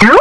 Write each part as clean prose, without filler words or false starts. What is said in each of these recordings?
Halo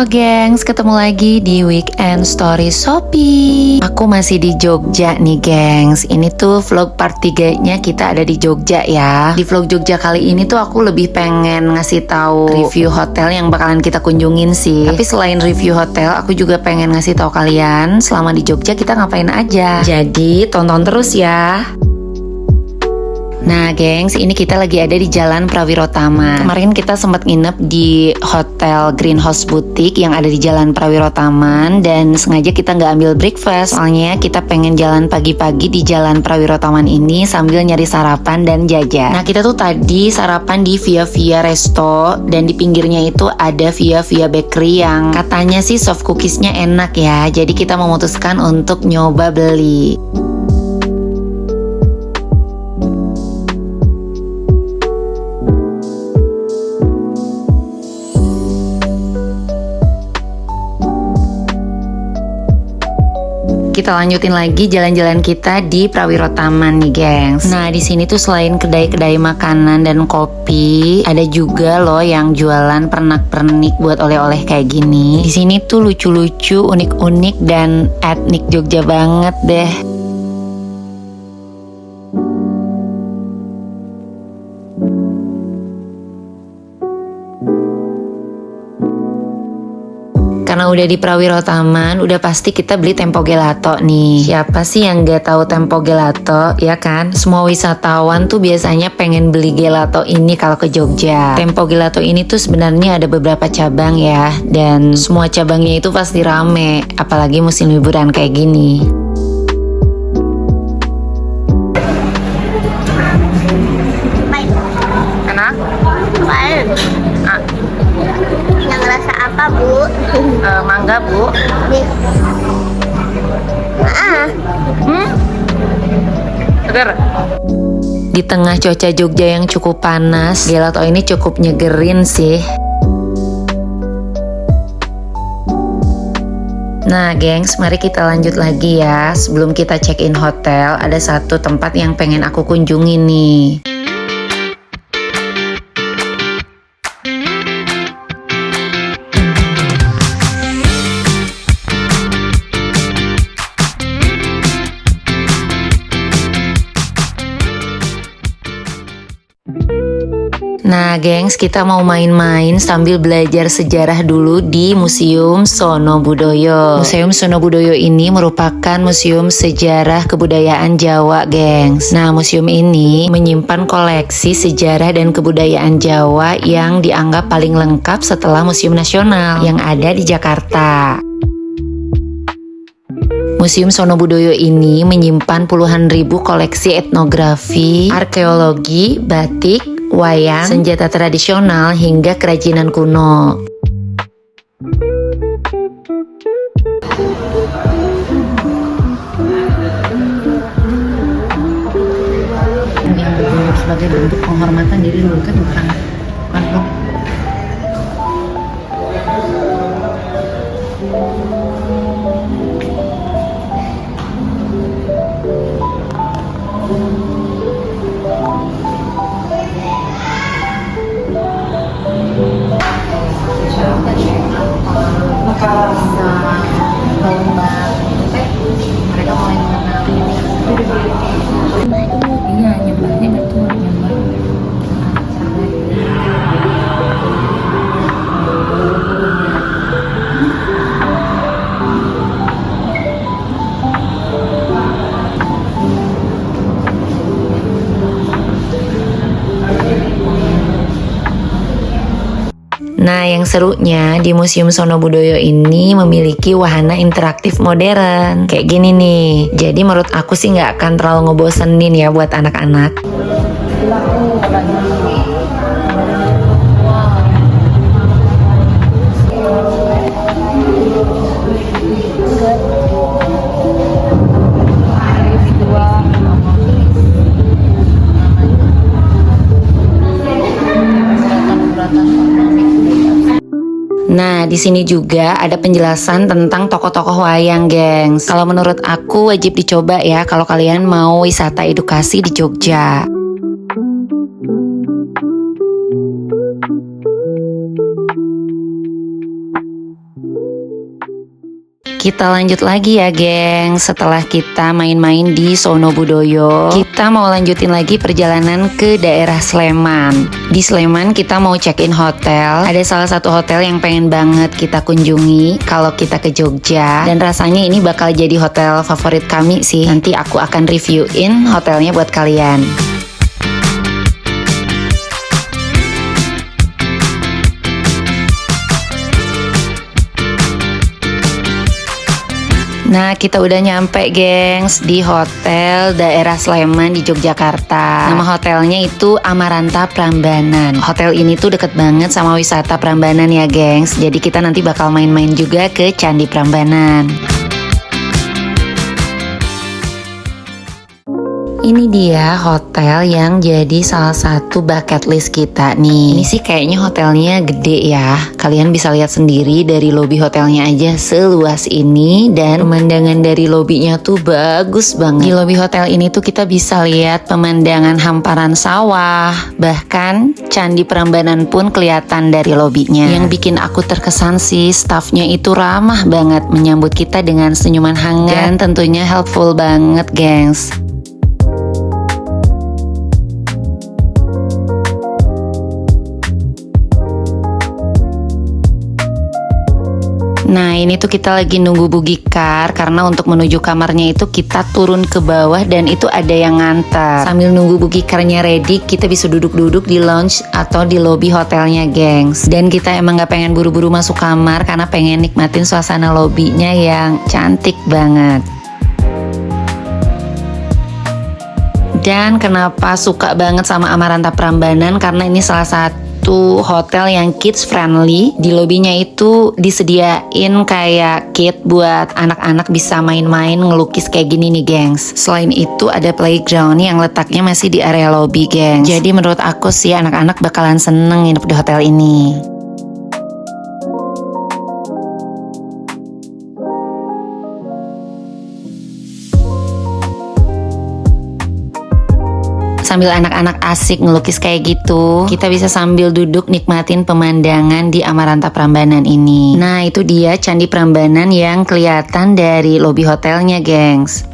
gengs, ketemu lagi di Weekend Story Shopee. Aku masih di Jogja nih gengs. Ini tuh vlog part 3-nya kita ada di Jogja ya. Di vlog Jogja kali ini tuh aku lebih pengen ngasih tahu review hotel yang bakalan kita kunjungin sih. Tapi selain review hotel, aku juga pengen ngasih tahu kalian selama di Jogja kita ngapain aja. Jadi tonton terus ya. Nah gengs, ini kita lagi ada di Jalan Prawiro Taman. Kemarin kita sempat nginep di Hotel Greenhouse Boutique yang ada di Jalan Prawiro Taman. Dan sengaja kita nggak ambil breakfast, soalnya kita pengen jalan pagi-pagi di Jalan Prawiro Taman ini sambil nyari sarapan dan jajan. Nah kita tuh tadi sarapan di Via Via Resto, dan di pinggirnya itu ada Via Via Bakery yang katanya sih soft cookiesnya enak ya. Jadi kita memutuskan untuk nyoba beli. Kita lanjutin lagi jalan-jalan kita di Prawiro Taman nih, gengs. Nah, di sini tuh selain kedai-kedai makanan dan kopi, ada juga loh yang jualan pernak-pernik buat oleh-oleh kayak gini. Di sini tuh lucu-lucu, unik-unik dan etnik Jogja banget deh. Karena udah di Prawiro Taman, udah pasti kita beli tempo gelato nih. Siapa sih yang gak tahu tempo gelato, ya kan? Semua wisatawan tuh biasanya pengen beli gelato ini kalau ke Jogja. Tempo gelato ini tuh sebenarnya ada beberapa cabang ya, dan semua cabangnya itu pasti rame, apalagi musim liburan kayak gini. Enak? Yang rasa apa, Bu? Mangga, Bu. Seger. Di tengah cuaca Jogja yang cukup panas, gelato ini cukup nyegerin sih. Nah gengs, mari kita lanjut lagi ya. Sebelum kita check-in hotel, ada satu tempat yang pengen aku kunjungi nih. Nah gengs, kita mau main-main sambil belajar sejarah dulu di Museum Sono Budoyo. Museum Sono Budoyo ini merupakan museum sejarah kebudayaan Jawa gengs. Nah museum ini menyimpan koleksi sejarah dan kebudayaan Jawa yang dianggap paling lengkap setelah Museum Nasional yang ada di Jakarta. Museum Sono Budoyo ini menyimpan puluhan ribu koleksi etnografi, arkeologi, batik, wayang, senjata tradisional, hingga kerajinan kuno. Yang berbentuk sebagai bentuk penghormatan diri dulu kan bukan mereka mulai mengenal ini. Iya, nyembahnya betul, nyembah. Nah, yang serunya di Museum Sono Budoyo ini memiliki wahana interaktif modern. Kayak gini nih. Jadi menurut aku sih nggak akan terlalu ngebosenin ya buat anak-anak. Nah, di sini juga ada penjelasan tentang tokoh-tokoh wayang, gengs. Kalau menurut aku wajib dicoba ya kalau kalian mau wisata edukasi di Jogja. Kita lanjut lagi ya, geng. Setelah kita main-main di Sono Budoyo, kita mau lanjutin lagi perjalanan ke daerah Sleman. Di Sleman kita mau check-in hotel. Ada salah satu hotel yang pengen banget kita kunjungi kalau kita ke Jogja. Dan rasanya ini bakal jadi hotel favorit kami sih. Nanti aku akan reviewin hotelnya buat kalian. Nah, kita udah nyampe, gengs, di hotel daerah Sleman di Yogyakarta. Nama hotelnya itu Amaranta Prambanan. Hotel ini tuh deket banget sama wisata Prambanan ya, gengs. Jadi kita nanti bakal main-main juga ke Candi Prambanan. Ini dia hotel yang jadi salah satu bucket list kita nih. Ini sih kayaknya hotelnya gede ya. Kalian bisa lihat sendiri dari lobi hotelnya aja seluas ini. Dan pemandangan dari lobinya tuh bagus banget. Di lobi hotel ini tuh kita bisa lihat pemandangan hamparan sawah. Bahkan Candi Prambanan pun kelihatan dari lobinya. Yang bikin aku terkesan sih staffnya itu ramah banget. Menyambut kita dengan senyuman hangat. Dan tentunya helpful banget, gengs. Nah, ini tuh kita lagi nunggu bugikar karena untuk menuju kamarnya itu kita turun ke bawah dan itu ada yang nganter. Sambil nunggu bugikarnya ready, kita bisa duduk-duduk di lounge atau di lobby hotelnya, gengs. Dan kita emang gak pengen buru-buru masuk kamar karena pengen nikmatin suasana lobbynya yang cantik banget. Dan kenapa suka banget sama Amaranta Prambanan? Karena ini salah satu hotel yang kids friendly. Di lobinya itu disediain kayak kit buat anak-anak bisa main-main ngelukis kayak gini nih, gengs. Selain itu ada playground yang letaknya masih di area lobby, gengs. Jadi menurut aku sih anak-anak bakalan seneng nginep di hotel ini. Sambil anak-anak asik ngelukis kayak gitu, kita bisa sambil duduk nikmatin pemandangan di Amaranta Prambanan ini. Nah, itu dia Candi Prambanan yang kelihatan dari lobi hotelnya, gengs.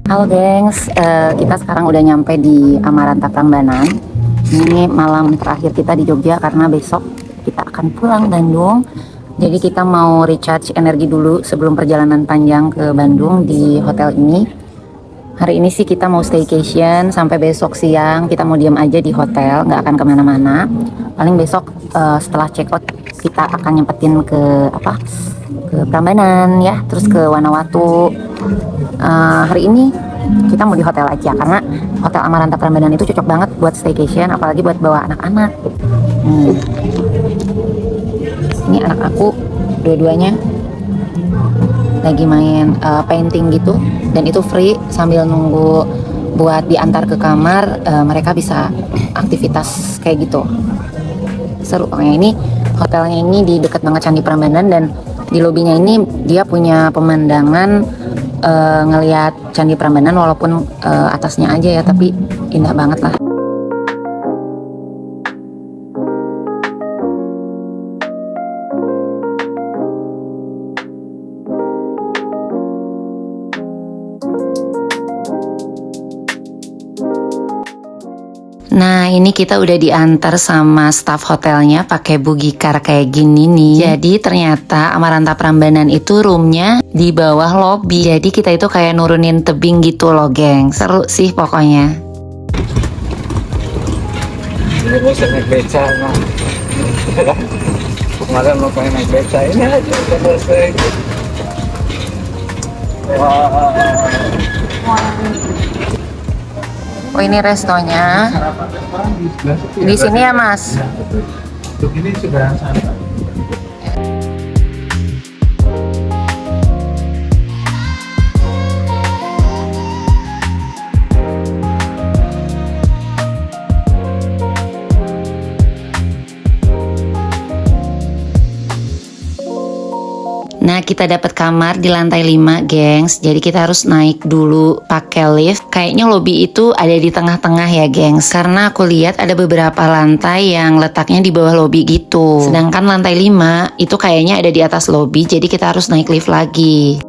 Halo, gengs. Kita sekarang udah nyampe di Amaranta Prambanan. Ini malam terakhir kita di Jogja karena besok kita akan pulang Bandung. Jadi kita mau recharge energi dulu sebelum perjalanan panjang ke Bandung di hotel ini. Hari ini sih kita mau staycation sampai besok siang. Kita mau diam aja di hotel, nggak akan kemana-mana. Paling besok setelah check out kita akan nyempetin ke Prambanan ya, terus ke Wanawatu. Hari ini kita mau di hotel aja karena hotel Amaranta Prambanan itu cocok banget buat staycation, apalagi buat bawa anak-anak. Ini anak aku dua-duanya lagi main painting gitu, dan itu free. Sambil nunggu buat diantar ke kamar, mereka bisa aktivitas kayak gitu. Seru pokoknya. Ini hotelnya ini di dekat banget Candi Prambanan, dan di lobinya ini dia punya pemandangan ngelihat Candi Prambanan walaupun atasnya aja ya, tapi indah banget lah. Nah, ini kita udah diantar sama staff hotelnya pakai bugikar kayak gini nih. Jadi ternyata Amaranta Prambanan itu roomnya di bawah lobby. Jadi kita itu kayak nurunin tebing gitu loh, geng. Seru sih pokoknya. Ini bisa naik beca, nah. Kemarin mau pengen naik beca, ini aja udah selesai. Oh, ini restonya. Di sini ya, Mas. Untuk ini sudah santai. Nah, kita dapat kamar di lantai 5, gengs. Jadi kita harus naik dulu pakai lift. Kayaknya lobby itu ada di tengah-tengah ya, gengs. Karena aku lihat ada beberapa lantai yang letaknya di bawah lobby gitu. Sedangkan lantai 5 itu kayaknya ada di atas lobby, jadi kita harus naik lift lagi.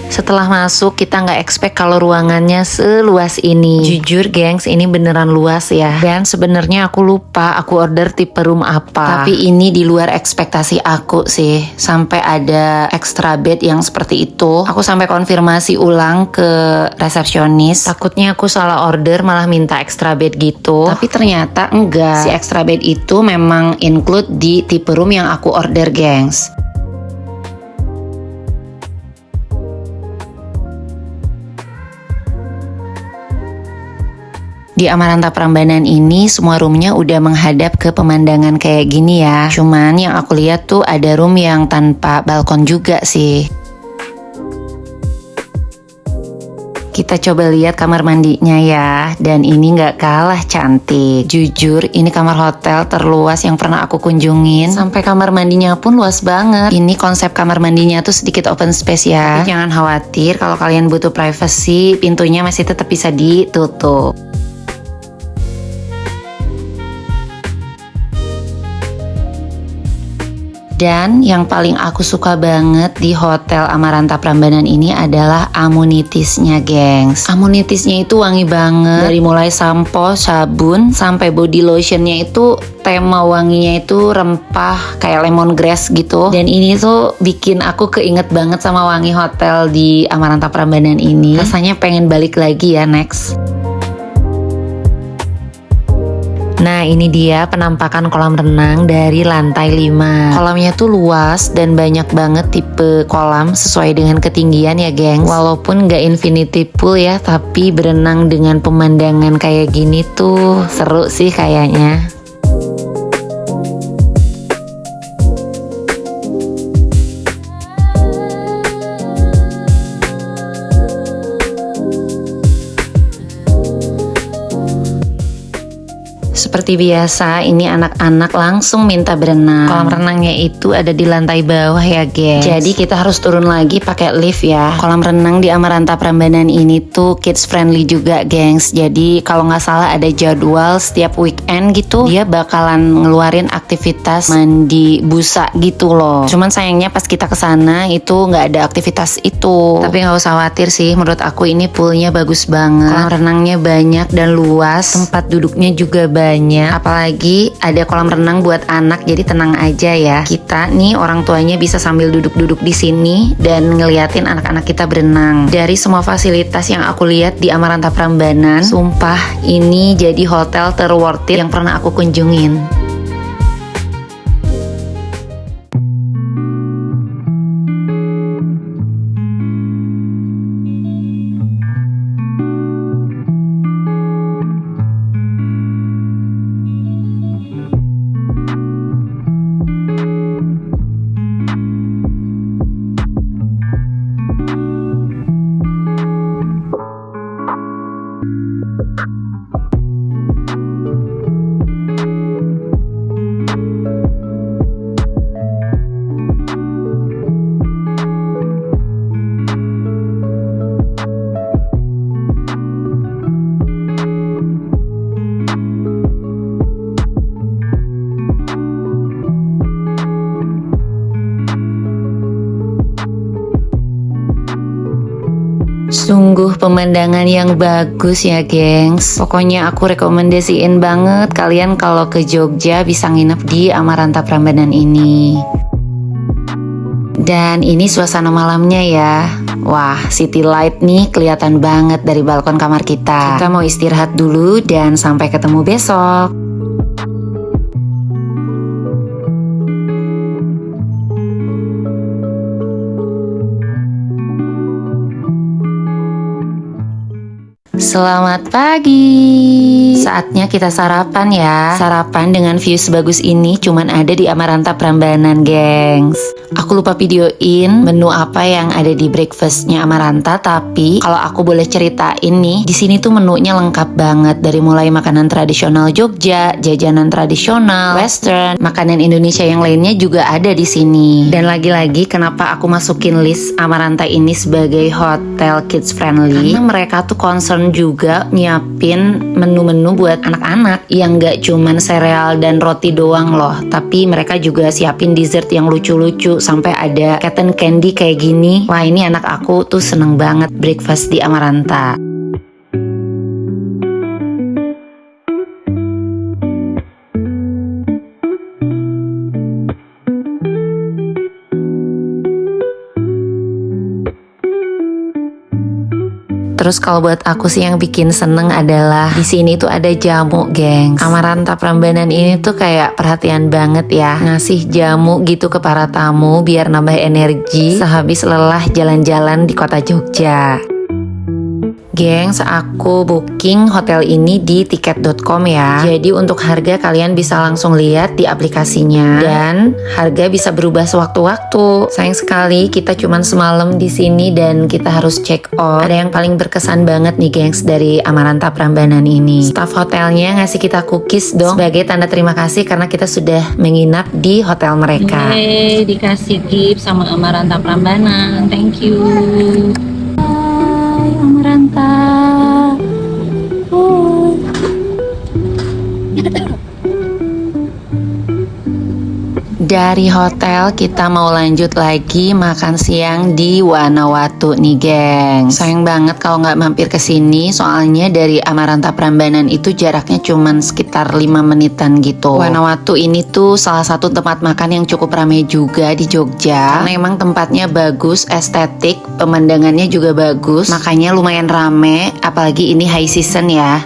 Setelah masuk kita nggak expect kalau ruangannya seluas ini. Jujur gengs, ini beneran luas ya. Dan sebenarnya aku lupa aku order tipe room apa. Tapi ini di luar ekspektasi aku sih. Sampai ada extra bed yang seperti itu. Aku sampai konfirmasi ulang ke resepsionis. Takutnya aku salah order malah minta extra bed gitu. Tapi ternyata enggak. Si extra bed itu memang include di tipe room yang aku order, gengs. Di Amaranta Prambanan ini semua roomnya udah menghadap ke pemandangan kayak gini ya. Cuman yang aku lihat tuh ada room yang tanpa balkon juga sih. Kita coba lihat kamar mandinya ya. Dan ini gak kalah cantik. Jujur ini kamar hotel terluas yang pernah aku kunjungin. Sampai kamar mandinya pun luas banget. Ini konsep kamar mandinya tuh sedikit open space ya. Tapi jangan khawatir kalau kalian butuh privacy, pintunya masih tetap bisa ditutup. Dan yang paling aku suka banget di Hotel Amaranta Prambanan ini adalah amunitiesnya, gengs. Amunitiesnya itu wangi banget. Dari mulai sampo, sabun, sampai body lotionnya itu tema wanginya itu rempah kayak lemongrass gitu. Dan ini tuh bikin aku keinget banget sama wangi hotel di Amaranta Prambanan ini. Rasanya pengen balik lagi ya next. Nah, ini dia penampakan kolam renang dari lantai 5. Kolamnya tuh luas dan banyak banget tipe kolam sesuai dengan ketinggian ya, gengs. Walaupun nggak infinity pool ya, tapi berenang dengan pemandangan kayak gini tuh seru sih kayaknya. Seperti biasa, ini anak-anak langsung minta berenang. Kolam renangnya itu ada di lantai bawah ya, guys. Jadi kita harus turun lagi pakai lift ya. Kolam renang di Amaranta Prambanan ini tuh kids friendly juga, gengs. Jadi kalau nggak salah ada jadwal setiap weekend gitu, dia bakalan ngeluarin aktivitas mandi busa gitu loh. Cuman sayangnya pas kita kesana itu nggak ada aktivitas itu. Tapi nggak usah khawatir sih, menurut aku ini poolnya bagus banget. Kolam renangnya banyak dan luas, tempat duduknya juga banyak. Apalagi ada kolam renang buat anak, jadi tenang aja ya. Kita nih orang tuanya bisa sambil duduk-duduk di sini dan ngeliatin anak-anak kita berenang. Dari semua fasilitas yang aku lihat di Amaranta Prambanan, sumpah ini jadi hotel terworth it yang pernah aku kunjungin. Sungguh pemandangan yang bagus ya, gengs. Pokoknya aku rekomendasiin banget kalian kalau ke Jogja bisa nginep di Amaranta Prambanan ini. Dan ini suasana malamnya ya. Wah, city light nih kelihatan banget dari balkon kamar kita. Kita mau istirahat dulu dan sampai ketemu besok. Selamat pagi. Saatnya kita sarapan ya. Sarapan dengan view sebagus ini cuman ada di Amaranta Prambanan, gengs. Aku lupa videoin menu apa yang ada di breakfastnya Amaranta, tapi kalau aku boleh ceritain nih, di sini tuh menunya lengkap banget, dari mulai makanan tradisional Jogja, jajanan tradisional, western, makanan Indonesia yang lainnya juga ada di sini. Dan lagi-lagi kenapa aku masukin list Amaranta ini sebagai hotel kids friendly? Karena mereka tuh concern juga nyiapin menu-menu buat anak-anak yang gak cuman sereal dan roti doang loh, tapi mereka juga siapin dessert yang lucu-lucu sampai ada cotton candy kayak gini. Wah, ini anak aku tuh seneng banget breakfast di Amaranta. Terus kalau buat aku sih yang bikin seneng adalah di sini tuh ada jamu, gengs. Amaranta Prambanan ini tuh kayak perhatian banget ya, ngasih jamu gitu ke para tamu biar nambah energi sehabis lelah jalan-jalan di kota Jogja. Gengs, aku booking hotel ini di tiket.com ya. Jadi untuk harga kalian bisa langsung lihat di aplikasinya, dan harga bisa berubah sewaktu-waktu. Sayang sekali kita cuman semalam di sini dan kita harus check out. Ada yang paling berkesan banget nih, gengs, dari Amaranta Prambanan ini. Staff hotelnya ngasih kita cookies dong sebagai tanda terima kasih karena kita sudah menginap di hotel mereka. Dikasih gift sama Amaranta Prambanan. Thank you. Amaranta. Dari hotel kita mau lanjut lagi makan siang di Wanawatu nih, geng. Sayang banget kalau nggak mampir ke sini, soalnya dari Amaranta Prambanan itu jaraknya cuman sekitar 5 menitan gitu. Wanawatu ini tuh salah satu tempat makan yang cukup ramai juga di Jogja. Karena emang tempatnya bagus, estetik, pemandangannya juga bagus, makanya lumayan rame, apalagi ini high season ya.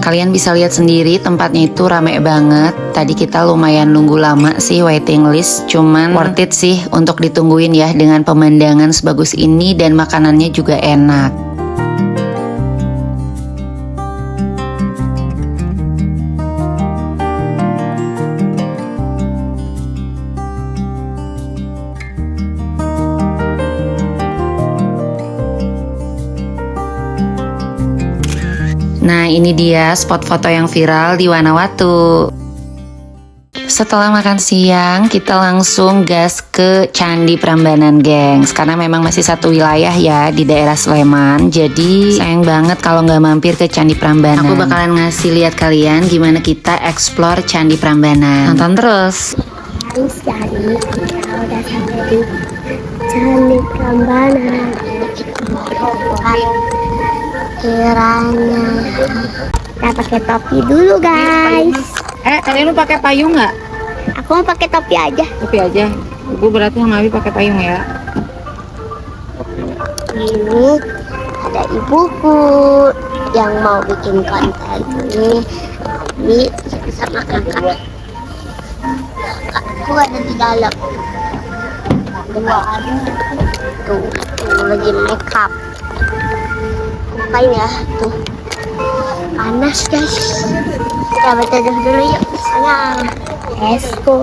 Kalian bisa lihat sendiri tempatnya itu rame banget. Tadi kita lumayan nunggu lama sih, waiting list. Cuman worth it sih untuk ditungguin ya, dengan pemandangan sebagus ini dan makanannya juga enak. Nah, ini dia spot foto yang viral di Wanawatu. Setelah makan siang, kita langsung gas ke Candi Prambanan, gengs. Karena memang masih satu wilayah ya di daerah Sleman. Jadi sayang banget kalau nggak mampir ke Candi Prambanan. Aku bakalan ngasih lihat kalian gimana kita explore Candi Prambanan. Nonton terus. Jadi kita udah sampai di Candi Prambanan. Kiranya kita pakai topi dulu, guys. Kalian mau pakai payung nggak? Aku mau pakai topi aja. Topi aja. Ibu berarti sama Abi pakai payung ya. Ini ada ibuku yang mau bikin konten ini. Ini sama kakak. Kakakku ada di dalam. Dua ada. Tuh lagi make up. Bukain ya, tuh panas, guys. Kita berteduh dulu yuk, sayang. Let's go.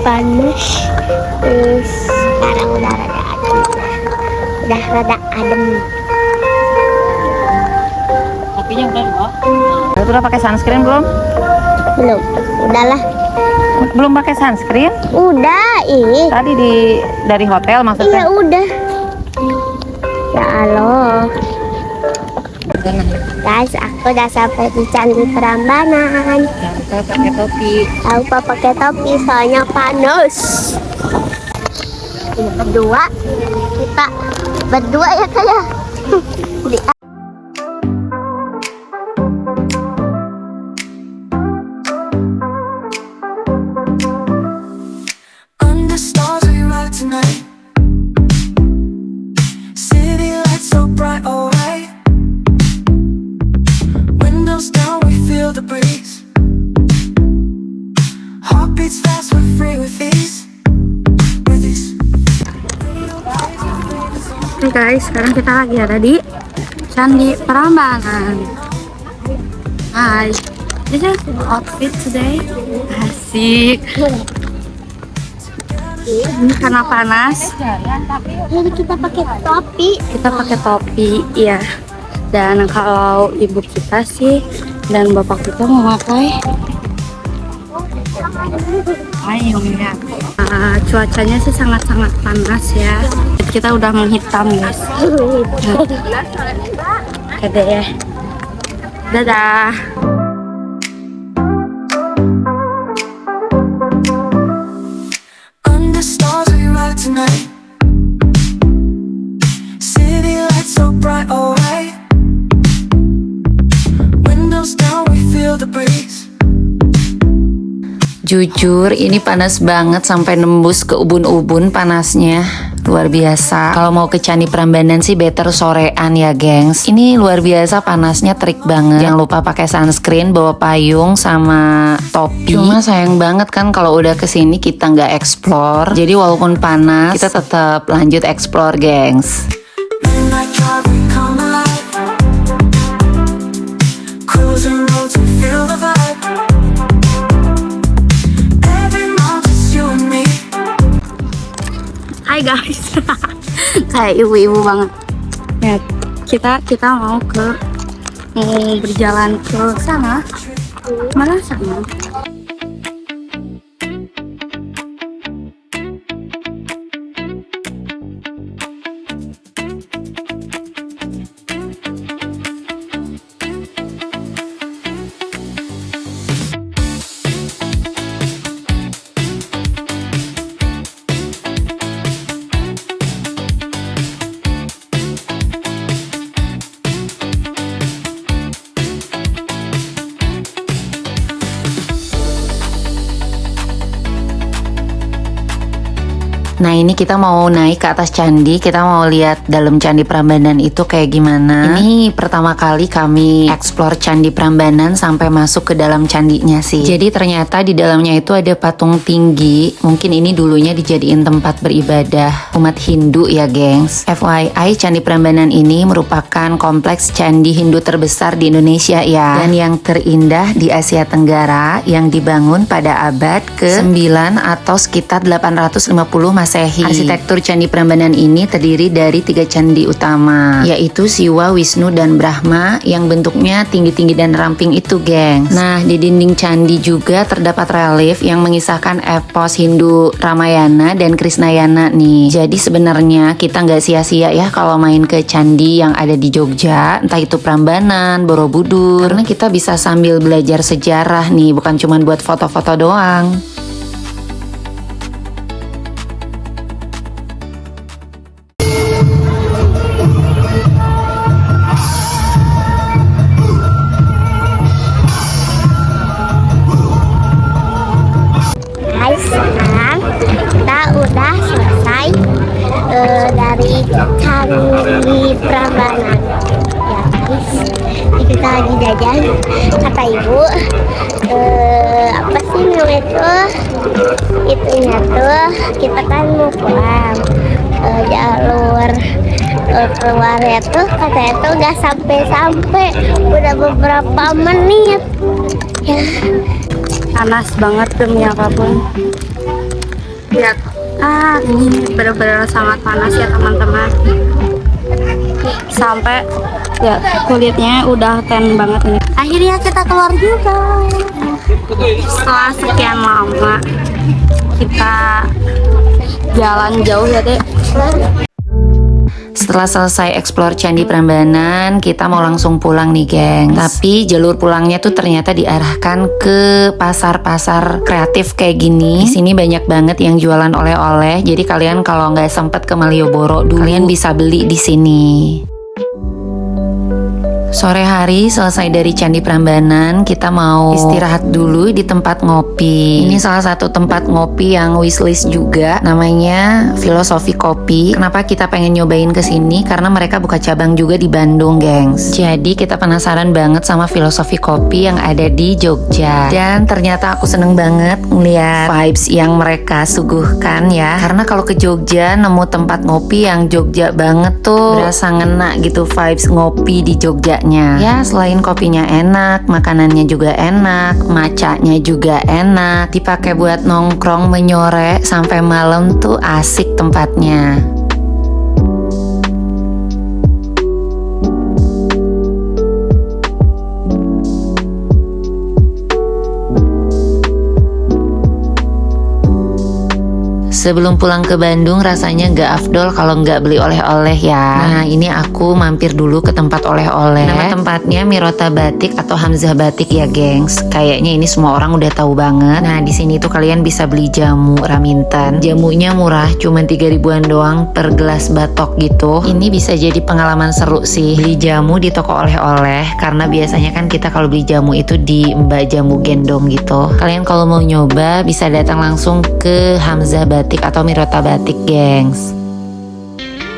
Panas. Terus sekarang udah rada adem. Udah rada adem. Topinya udah pakai sunscreen belum? Belum. Udahlah. Belum pakai sunscreen? Udah, ini. Tadi dari hotel Iya, maksudnya? udah. Ya Allah. Guys, aku udah sampai di Candi Prambanan. Jangan pakai topi. Aku pakai topi soalnya panas. Berdua, kita berdua ya kayak. guys, sekarang kita lagi ada di Candi Prambanan. Hai, this is outfit today. Asik. Ini karena panas, Jadi kita pakai topi. kita pakai topi, ya. Dan kalau ibu kita sih dan bapak kita memakai payung ya. Cuacanya sih sangat-sangat panas ya. Kita udah menghitam guys. Oke ya. Dadah. Under stars we ride tonight. City lights so bright, alright. Windows down, we feel the breeze. Jujur ini panas banget sampai nembus ke ubun-ubun panasnya. Luar biasa. Kalau mau ke Candi Prambanan sih better sorean ya gengs. Ini luar biasa panasnya, terik banget. Jangan lupa pakai sunscreen, bawa payung sama topi. Cuma sayang banget kan kalau udah kesini kita nggak explore. Jadi walaupun panas kita tetap lanjut explore gengs. Midnight drive, we come alive. Cruising roads, we feel the vibe. Every mountain's you and me. Hai guys. Kayak ibu-ibu banget. Ya, kita mau berjalan ke sana. Mana sana? Nah ini kita mau naik ke atas candi, kita mau lihat dalam Candi Prambanan itu kayak gimana. Ini pertama kali kami explore Candi Prambanan sampai masuk ke dalam candinya sih. Jadi ternyata di dalamnya itu ada patung tinggi. Mungkin ini dulunya dijadiin tempat beribadah umat Hindu ya gengs. FYI, Candi Prambanan ini merupakan kompleks candi Hindu terbesar di Indonesia ya. Dan yang terindah di Asia Tenggara yang dibangun pada abad ke-9 atau sekitar 850 Masehi. Arsitektur Candi Prambanan ini terdiri dari 3 candi utama, yaitu Siwa, Wisnu, dan Brahma yang bentuknya tinggi-tinggi dan ramping itu, gengs. Nah, di dinding candi juga terdapat relief yang mengisahkan epos Hindu Ramayana dan Krishnayana nih. Jadi sebenarnya kita nggak sia-sia ya kalau main ke candi yang ada di Jogja, entah itu Prambanan, Borobudur, karena kita bisa sambil belajar sejarah nih, bukan cuma buat foto-foto doang. Hai, sekarang kita udah selesai dari Candi Prambanan. Ya guys, ini kita lagi jajan. Kata ibu, apa sih namanya tuh? Itunya tuh kita kan mau pulang. Jalur keluarnya tuh katanya tuh gak sampai-sampai, udah beberapa menit. Ya. Panas banget demi apapun. Lihat, ini benar-benar sangat panas ya teman-teman. Sampai ya kulitnya udah tan banget nih. Akhirnya kita keluar juga. Setelah sekian lama kita jalan jauh ya dek. Setelah selesai explore Candi Prambanan, kita mau langsung pulang nih gengs. Tapi jalur pulangnya tuh ternyata diarahkan ke pasar-pasar kreatif kayak gini. Di sini banyak banget yang jualan oleh-oleh. Jadi kalian kalau nggak sempet ke Malioboro dulu, kalian bisa beli di sini. Sore hari selesai dari Candi Prambanan, kita mau istirahat dulu di tempat ngopi. Ini salah satu tempat ngopi yang wishlist juga, namanya Filosofi Kopi. Kenapa kita pengen nyobain kesini? Karena mereka buka cabang juga di Bandung, gengs. Jadi kita penasaran banget sama Filosofi Kopi yang ada di Jogja. Dan ternyata aku seneng banget ngeliat vibes yang mereka suguhkan ya. Karena kalau ke Jogja nemu tempat ngopi yang Jogja banget tuh, berasa ngena gitu vibes ngopi di Jogjanya. Ya selain kopinya enak, makanannya juga enak, macanya juga enak, dipakai buat nongkrong menyore sampai malam tuh asik tempatnya. Sebelum pulang ke Bandung rasanya nggak afdol kalau nggak beli oleh-oleh ya. Nah ini aku mampir dulu ke tempat oleh-oleh. Nama tempatnya Mirota Batik atau Hamzah Batik ya gengs. Kayaknya ini semua orang udah tahu banget. Nah di sini tuh kalian bisa beli jamu Raminten. Jamunya murah, cuma 3 ribuan doang per gelas batok gitu. Ini bisa jadi pengalaman seru sih beli jamu di toko oleh-oleh. Karena biasanya kan kita kalau beli jamu itu di Mbak Jamu Gendong gitu. Kalian kalau mau nyoba bisa datang langsung ke Hamzah Batik atau Mirota Batik, gengs.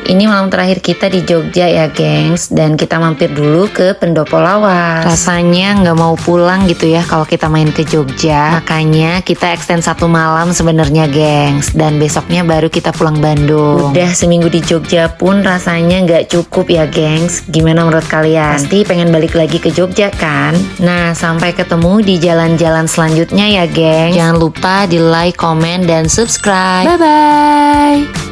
Ini malam terakhir kita di Jogja ya gengs, dan kita mampir dulu ke Pendopo Lawas. Rasanya nggak mau pulang gitu ya kalau kita main ke Jogja, makanya kita extend 1 malam sebenarnya gengs, dan besoknya baru kita pulang Bandung. Udah seminggu di Jogja pun rasanya nggak cukup ya gengs. Gimana menurut kalian? Pasti pengen balik lagi ke Jogja kan? Nah sampai ketemu di jalan-jalan selanjutnya ya gengs. Jangan lupa di like, komen, dan subscribe. Bye bye.